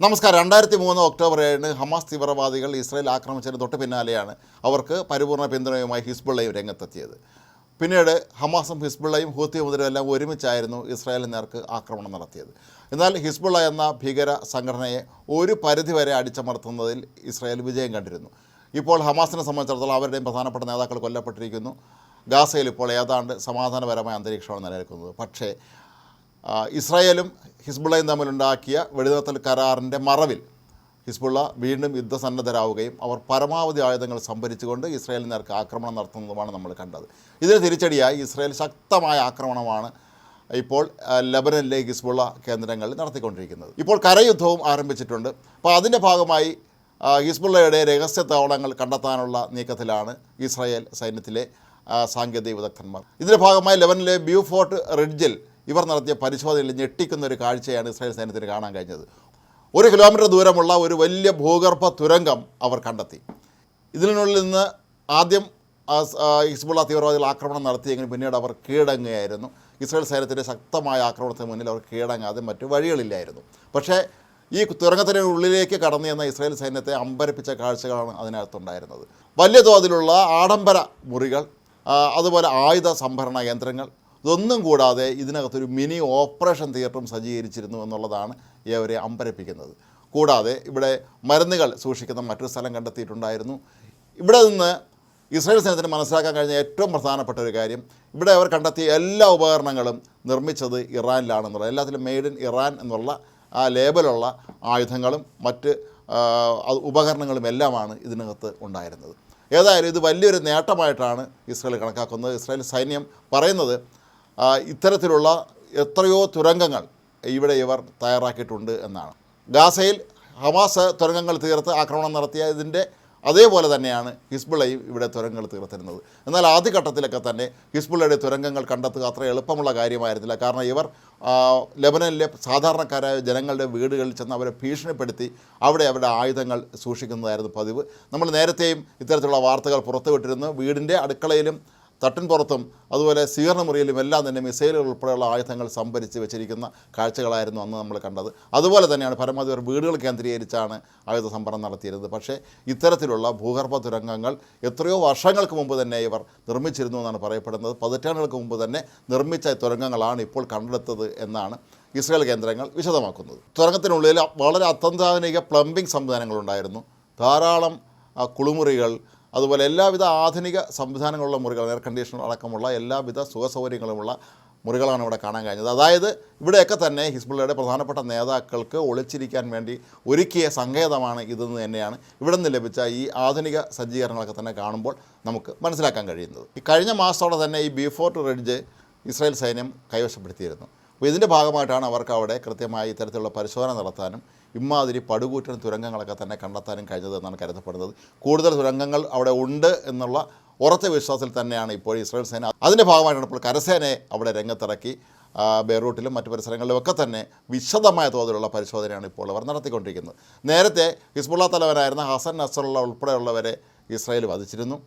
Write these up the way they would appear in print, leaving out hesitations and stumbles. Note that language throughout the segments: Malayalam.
നമസ്കാരം. 2003 ഒക്ടോബർ 7 ഹമാസ് തീവ്രവാദികൾ ഇസ്രായേൽ ആക്രമിച്ചതിന് തൊട്ട് പിന്നാലെയാണ് അവർക്ക് പരിപൂർണ്ണ പിന്തുണയുമായി ഹിസ്ബുള്ളയും രംഗത്തെത്തിയത്. പിന്നീട് ഹമാസും ഹിസ്ബുള്ളയും ഹൂത്തി മുതലും എല്ലാം ഒരുമിച്ചായിരുന്നു ഇസ്രായേലിന് നേർക്ക് ആക്രമണം നടത്തിയത്. എന്നാൽ ഹിസ്ബുള്ള എന്ന ഭീകര സംഘടനയെ ഒരു പരിധിവരെ അടിച്ചമർത്തുന്നതിൽ ഇസ്രായേൽ വിജയം കണ്ടിരുന്നു. ഇപ്പോൾ ഹമാസിനെ സംബന്ധിച്ചിടത്തോളം അവരുടെയും പ്രധാനപ്പെട്ട നേതാക്കൾ കൊല്ലപ്പെട്ടിരിക്കുന്നു. ഗാസയിൽ ഇപ്പോൾ ഏതാണ്ട് സമാധാനപരമായ അന്തരീക്ഷമാണ് നിലനിൽക്കുന്നത്. പക്ഷേ ഇസ്രായേലും ഹിസ്ബുള്ളയും തമ്മിലുണ്ടാക്കിയ വെടിനിർത്തൽ കരാറിൻ്റെ മറവിൽ ഹിസ്ബുള്ള വീണ്ടും യുദ്ധസന്നദ്ധരാവുകയും അവർ പരമാവധി ആയുധങ്ങൾ സംഭരിച്ചുകൊണ്ട് ഇസ്രായേലിന് നേർക്ക് ആക്രമണം നടത്തുന്നതുമാണ് നമ്മൾ കണ്ടത്. ഇതിന് തിരിച്ചടിയായി ഇസ്രായേൽ ശക്തമായ ആക്രമണമാണ് ഇപ്പോൾ ലെബനനിലെ ഹിസ്ബുള്ള കേന്ദ്രങ്ങളിൽ നടത്തിക്കൊണ്ടിരിക്കുന്നത്. ഇപ്പോൾ കരയുദ്ധവും ആരംഭിച്ചിട്ടുണ്ട്. അപ്പോൾ അതിൻ്റെ ഭാഗമായി ഹിസ്ബുള്ളയുടെ രഹസ്യ താവളങ്ങൾ കണ്ടെത്താനുള്ള നീക്കത്തിലാണ് ഇസ്രായേൽ സൈന്യത്തിലെ സാങ്കേതിക വിദഗ്ധന്മാർ. ഇതിൻ്റെ ഭാഗമായി ലെബനനിലെ ബ്യൂഫോർട്ട് റിഡ്ജിൽ ഇവർ നടത്തിയ പരിശോധനയിൽ ഞെട്ടിക്കുന്ന ഒരു കാഴ്ചയാണ് ഇസ്രായേൽ സൈന്യത്തിന് കാണാൻ കഴിഞ്ഞത്. 1 കിലോമീറ്റർ ദൂരമുള്ള ഒരു വലിയ ഭൂഗർഭ തുരങ്കം അവർ കണ്ടെത്തി. ഇതിനുള്ളിൽ നിന്ന് ആദ്യം ഹിസ്ബുള്ള തീവ്രവാദികൾ ആക്രമണം നടത്തിയെങ്കിലും പിന്നീട് അവർ കീഴടങ്ങുകയായിരുന്നു. ഇസ്രായേൽ സൈന്യത്തിൻ്റെ ശക്തമായ ആക്രമണത്തിന് മുന്നിൽ അവർ കീഴടങ്ങാതെ മറ്റു വഴികളില്ലായിരുന്നു. പക്ഷേ ഈ തുരങ്കത്തിൻ്റെ ഉള്ളിലേക്ക് കടന്നു ചെന്ന ഇസ്രായേൽ സൈന്യത്തെ അമ്പരപ്പിച്ച കാഴ്ചകളാണ് അതിനകത്തുണ്ടായിരുന്നത്. വലിയ തോതിലുള്ള ആഡംബര മുറികൾ, അതുപോലെ ആയുധ സംഭരണ യന്ത്രങ്ങൾ, ഇതൊന്നും കൂടാതെ ഇതിനകത്തൊരു മിനി ഓപ്പറേഷൻ തിയേറ്ററും സജ്ജീകരിച്ചിരുന്നു എന്നുള്ളതാണ് ഇവരെ അമ്പരപ്പിക്കുന്നത്. കൂടാതെ ഇവിടെ മരുന്നുകൾ സൂക്ഷിക്കുന്ന മറ്റൊരു സ്ഥലം കണ്ടെത്തിയിട്ടുണ്ടായിരുന്നു. ഇവിടെ നിന്ന് ഇസ്രായേൽ സൈന്യത്തിന് മനസ്സിലാക്കാൻ കഴിഞ്ഞ ഏറ്റവും പ്രധാനപ്പെട്ട ഒരു കാര്യം, ഇവിടെ അവർ കണ്ടെത്തിയ എല്ലാ ഉപകരണങ്ങളും നിർമ്മിച്ചത് ഇറാനിലാണെന്നുള്ളത്. എല്ലാത്തിലും മെയ്ഡ് ഇൻ ഇറാൻ എന്നുള്ള ആ ലേബലുള്ള ആയുധങ്ങളും മറ്റ് ഉപകരണങ്ങളും എല്ലാമാണ് ഇതിനകത്ത് ഉണ്ടായിരുന്നത്. ഏതായാലും ഇത് വലിയൊരു നേട്ടമായിട്ടാണ് ഇസ്രായേൽ കണക്കാക്കുന്നത്. ഇസ്രായേൽ സൈന്യം പറയുന്നത് ഇത്തരത്തിലുള്ള എത്രയോ തുരങ്കങ്ങൾ ഇവിടെ ഇവർ തയ്യാറാക്കിയിട്ടുണ്ട് എന്നാണ്. ഗാസയിൽ ഹമാസ് തുരങ്കങ്ങൾ തീർത്ത് ആക്രമണം നടത്തിയതിൻ്റെ അതേപോലെ തന്നെയാണ് ഹിസ്ബുള്ളയും ഇവിടെ തുരങ്കങ്ങൾ തീർത്തിരുന്നത്. എന്നാൽ ആദ്യഘട്ടത്തിലൊക്കെ തന്നെ ഹിസ്ബുള്ളയുടെ തുരങ്കങ്ങൾ കണ്ടെത്തുക അത്ര എളുപ്പമുള്ള കാര്യമായിരുന്നില്ല. കാരണം ഇവർ ലെബനനിലെ സാധാരണക്കാരായ ജനങ്ങളുടെ വീടുകളിൽ ചെന്ന് അവരെ ഭീഷണിപ്പെടുത്തി അവിടെ അവരുടെ ആയുധങ്ങൾ സൂക്ഷിക്കുന്നതായിരുന്നു പതിവ്. നമ്മൾ നേരത്തെയും ഇത്തരത്തിലുള്ള വാർത്തകൾ പുറത്തുവിട്ടിരുന്നു. വീടിൻ്റെ അടുക്കളയിലും തട്ടിൻ പുറത്തും അതുപോലെ സ്വീകരണമുറിയിലും എല്ലാം തന്നെ മിസൈലുകൾ ഉൾപ്പെടെയുള്ള ആയുധങ്ങൾ സംഭരിച്ച് വെച്ചിരിക്കുന്ന കാഴ്ചകളായിരുന്നു അന്ന് നമ്മൾ കണ്ടത്. അതുപോലെ തന്നെയാണ് പരമാവധി ഇവർ വീടുകൾ കേന്ദ്രീകരിച്ചാണ് ആയുധ സംഭരണം നടത്തിയിരുന്നത്. പക്ഷേ ഇത്തരത്തിലുള്ള ഭൂഗർഭ തുരങ്കങ്ങൾ എത്രയോ വർഷങ്ങൾക്ക് മുമ്പ് തന്നെ ഇവർ നിർമ്മിച്ചിരുന്നു എന്നാണ് പറയപ്പെടുന്നത്. പതിറ്റാണ്ടുകൾക്ക് മുമ്പ് തന്നെ നിർമ്മിച്ച തുരങ്കങ്ങളാണ് ഇപ്പോൾ കണ്ടെടുത്തത് എന്നാണ് ഇസ്രായേൽ കേന്ദ്രങ്ങൾ വിശദമാക്കുന്നത്. തുരങ്കത്തിനുള്ളിൽ വളരെ അത്യന്താധുനിക പ്ലംബിംഗ് സംവിധാനങ്ങളുണ്ടായിരുന്നു. ധാരാളം കുളിമുറികൾ, അതുപോലെ എല്ലാവിധ ആധുനിക സംവിധാനങ്ങളുള്ള മുറികൾ, എയർ കണ്ടീഷണർ അടക്കമുള്ള എല്ലാവിധ സുഖസൗകര്യങ്ങളുമുള്ള മുറികളാണ് ഇവിടെ കാണാൻ കഴിഞ്ഞത്. അതായത് ഇവിടെയൊക്കെ തന്നെ ഹിസ്ബുള്ളയുടെ പ്രധാനപ്പെട്ട നേതാക്കൾക്ക് ഒളിച്ചിരിക്കാൻ വേണ്ടി ഒരുക്കിയ സങ്കേതമാണ് ഇതെന്ന് തന്നെയാണ് ഇവിടെ നിന്ന് ലഭിച്ച ഈ ആധുനിക സജ്ജീകരണങ്ങളൊക്കെ തന്നെ കാണുമ്പോൾ നമുക്ക് മനസ്സിലാക്കാൻ കഴിയുന്നത്. ഈ കഴിഞ്ഞ മാസത്തോടെ തന്നെ ഈ ബ്യൂഫോർട്ട് റിഡ്ജ് ഇസ്രായേൽ സൈന്യം കൈവശപ്പെടുത്തിയിരുന്നു. അപ്പോൾ ഇതിൻ്റെ ഭാഗമായിട്ടാണ് അവർക്ക് അവിടെ കൃത്യമായി ഇത്തരത്തിലുള്ള പരിശോധന നടത്താനും ഇമാതിരി പടുകൂറ്റൻ തുരങ്കങ്ങളൊക്കെ തന്നെ കണ്ടെത്താനും കഴിഞ്ഞത് എന്നാണ് കരുതപ്പെടുന്നത്. കൂടുതൽ തുരങ്കങ്ങൾ അവിടെ ഉണ്ട് എന്നുള്ള ഉറച്ച വിശ്വാസത്തിൽ തന്നെയാണ് ഇപ്പോൾ ഇസ്രായേൽ സേന. അതിൻ്റെ ഭാഗമായിട്ടാണ് ഇപ്പോൾ കരസേനയെ അവിടെ രംഗത്തിറക്കി ബെയ്റൂട്ടിലും മറ്റു പരിസരങ്ങളിലുമൊക്കെ തന്നെ വിശദമായ തോതിലുള്ള പരിശോധനയാണ് ഇപ്പോൾ അവർ നടത്തിക്കൊണ്ടിരിക്കുന്നത്. നേരത്തെ ഹിസ്ബുള്ള തലവനായിരുന്ന ഹസൻ നസ്രള്ള ഉൾപ്പെടെയുള്ളവരെ ഇസ്രായേൽ വധിച്ചിരുന്നു.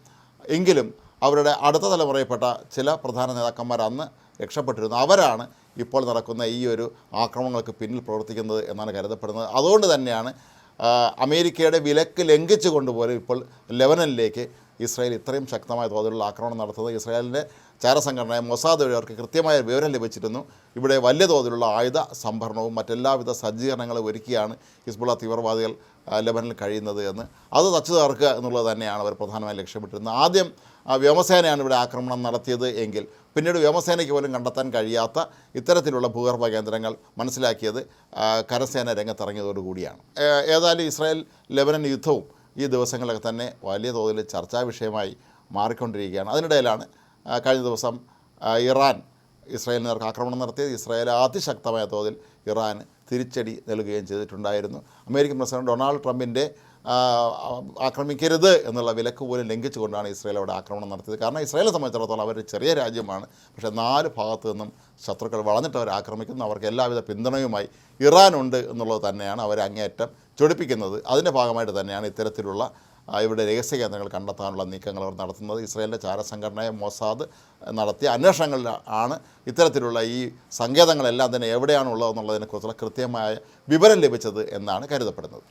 എങ്കിലും അവരുടെ അടുത്ത തലമുറയിൽപ്പെട്ട ചില പ്രധാന നേതാക്കന്മാർ അന്ന് രക്ഷപ്പെട്ടിരുന്നു. അവരാണ് ഇപ്പോൾ നടക്കുന്ന ഈ ഒരു ആക്രമണങ്ങൾക്ക് പിന്നിൽ പ്രവർത്തിക്കുന്നത് എന്നാണ് കരുതപ്പെടുന്നത്. അതുകൊണ്ട് തന്നെയാണ് അമേരിക്കയുടെ വിലക്ക് ലംഘിച്ചു കൊണ്ടുപോലും ഇപ്പോൾ ലെബനനിലേക്ക് ഇസ്രായേൽ ഇത്രയും ശക്തമായ തോതിലുള്ള ആക്രമണം നടത്തുന്നത്. ഇസ്രായേലിൻ്റെ ചാരസംഘടനയായ മൊസാദ് വഴി അവർക്ക് കൃത്യമായ വിവരം ലഭിച്ചിരുന്നു. ഇവിടെ വലിയ തോതിലുള്ള ആയുധ സംഭരണവും മറ്റെല്ലാവിധ സജ്ജീകരണങ്ങളും ഒരുക്കിയാണ് ഹിസ്ബുള്ള തീവ്രവാദികൾ ലെബനിൽ കഴിയുന്നത് എന്ന്. അത് തച്ചു തകർക്കുക എന്നുള്ളത് തന്നെയാണ് അവർ പ്രധാനമായും ലക്ഷ്യമിട്ടിരുന്നത്. ആദ്യം വ്യോമസേനയാണ് ഇവിടെ ആക്രമണം നടത്തിയത് എങ്കിൽ പിന്നീട് വ്യോമസേനയ്ക്ക് പോലും കണ്ടെത്താൻ കഴിയാത്ത ഇത്തരത്തിലുള്ള ഭൂഗർഭ കേന്ദ്രങ്ങൾ മനസ്സിലാക്കിയത് കരസേന രംഗത്തിറങ്ങിയതോടുകൂടിയാണ്. ഏതായാലും ഇസ്രായേൽ ലെബനൻ യുദ്ധവും ഈ ദിവസങ്ങളിലൊക്കെ തന്നെ വലിയ തോതിൽ ചർച്ചാ വിഷയമായി മാറിക്കൊണ്ടിരിക്കുകയാണ്. അതിനിടയിലാണ് കഴിഞ്ഞ ദിവസം ഇറാൻ ഇസ്രായേലിന് നേർക്ക് ആക്രമണം നടത്തിയത്. ഇസ്രായേൽ അതിശക്തമായ തോതിൽ ഇറാൻ തിരിച്ചടി നൽകുകയും ചെയ്തിട്ടുണ്ടായിരുന്നു. അമേരിക്കൻ പ്രസിഡന്റ് ഡൊണാൾഡ് ട്രംപിൻ്റെ ആക്രമിക്കരുത് എന്നുള്ള വിലക്ക് പോലും ലംഘിച്ചുകൊണ്ടാണ് ഇസ്രായേൽ അവിടെ ആക്രമണം നടത്തിയത്. കാരണം ഇസ്രായേലിനെ സംബന്ധിച്ചിടത്തോളം അവർ ചെറിയ രാജ്യമാണ്. പക്ഷേ 4 ഭാഗത്തു നിന്നും ശത്രുക്കൾ വളഞ്ഞിട്ട് അവർ ആക്രമിക്കുന്നു. അവർക്ക് എല്ലാവിധ പിന്തുണയുമായി ഇറാനുണ്ട് എന്നുള്ളത് തന്നെയാണ് അവരെ അങ്ങേയറ്റം ചൊടിപ്പിക്കുന്നത്. അതിൻ്റെ ഭാഗമായിട്ട് തന്നെയാണ് ഇത്തരത്തിലുള്ള ഇവിടെ രഹസ്യ കേന്ദ്രങ്ങൾ കണ്ടെത്താനുള്ള നീക്കങ്ങൾ അവർ നടത്തുന്നത്. ഇസ്രായേലിൻ്റെ ചാരസംഘടനയായ മൊസാദ് നടത്തിയ അന്വേഷണങ്ങളിലാണ് ഇത്തരത്തിലുള്ള ഈ സങ്കേതങ്ങളെല്ലാം തന്നെ എവിടെയാണുള്ളതെന്നുള്ളതിനെക്കുറിച്ചുള്ള കൃത്യമായ വിവരം ലഭിച്ചത് എന്നാണ് കരുതപ്പെടുന്നത്.